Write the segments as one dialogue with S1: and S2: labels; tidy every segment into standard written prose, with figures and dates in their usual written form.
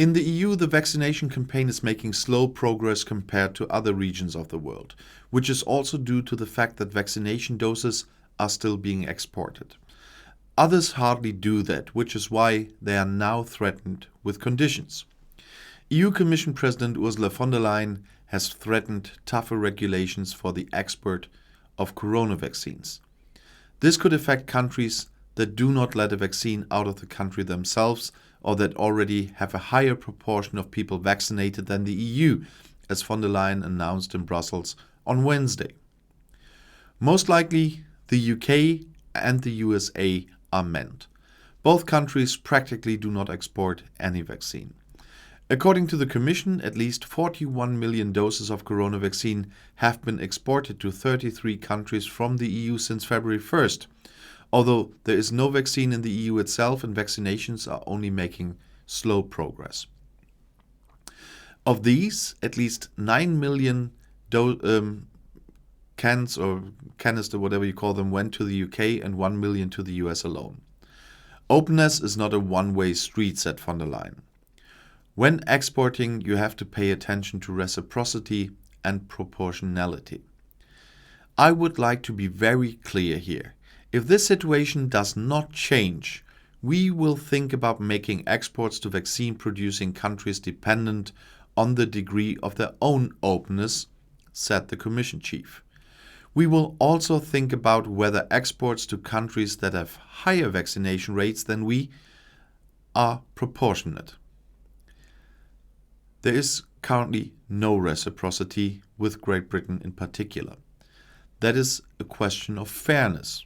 S1: In the EU, the vaccination campaign is making slow progress compared to other regions of the world, which is also due to the fact that vaccination doses are still being exported. Others hardly do that, which is why they are now threatened with conditions. EU Commission President Ursula von der Leyen has threatened tougher regulations for the export of corona vaccines. This could affect countries that do not let a vaccine out of the country themselves or that already have a higher proportion of people vaccinated than the EU, as von der Leyen announced in Brussels on Wednesday. Most likely, the UK and the USA are meant. Both countries practically do not export any vaccine. According to the Commission, at least 41 million doses of corona vaccine have been exported to 33 countries from the EU since February 1st, although there is no vaccine in the EU itself and vaccinations are only making slow progress. Of these, at least 9 million cans or canister, whatever you call them, went to the UK and 1 million to the US alone. Openness is not a one-way street, said von der Leyen. When exporting, you have to pay attention to reciprocity and proportionality. I would like to be very clear here. If this situation does not change, we will think about making exports to vaccine-producing countries dependent on the degree of their own openness, said the Commission chief. We will also think about whether exports to countries that have higher vaccination rates than we are proportionate. There is currently no reciprocity with Great Britain in particular. That is a question of fairness.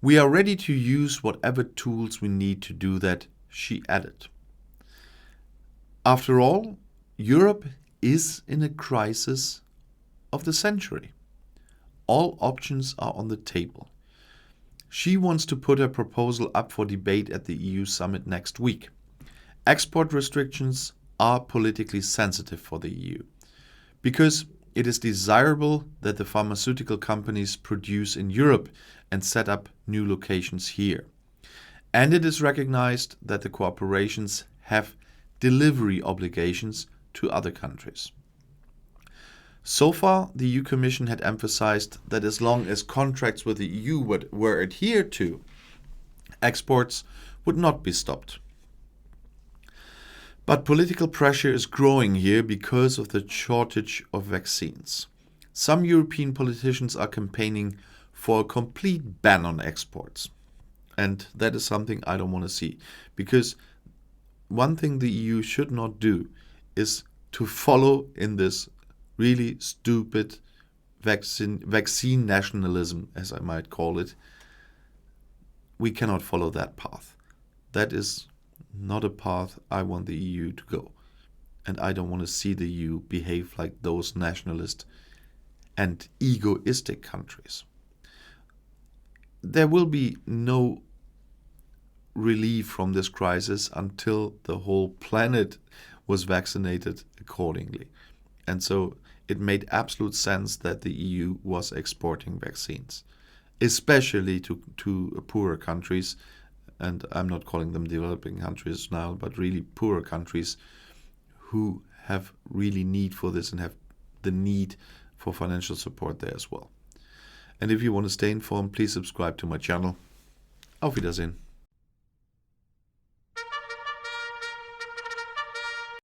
S1: We are ready to use whatever tools we need to do that, she added. After all, Europe is in a crisis of the century. All options are on the table. She wants to put her proposal up for debate at the EU summit next week. Export restrictions are politically sensitive for the EU because it is desirable that the pharmaceutical companies produce in Europe and set up new locations here. And it is recognized that the corporations have delivery obligations to other countries. So far, the EU Commission had emphasized that as long as contracts with the EU were adhered to, exports would not be stopped. But political pressure is growing here because of the shortage of vaccines. Some European politicians are campaigning for a complete ban on exports. And that is something I don't want to see. Because one thing the EU should not do is to follow in this really stupid vaccine nationalism, as I might call it. We cannot follow that path. That is not a path I want the EU to go. And I don't want to see the EU behave like those nationalist and egoistic countries. There will be no relief from this crisis until the whole planet was vaccinated accordingly. And so it made absolute sense that the EU was exporting vaccines, especially to poorer countries. And I'm not calling them developing countries now, but really poorer countries who have really need for this and have the need for financial support there as well. And if you want to stay informed, please subscribe to my channel. Auf Wiedersehen.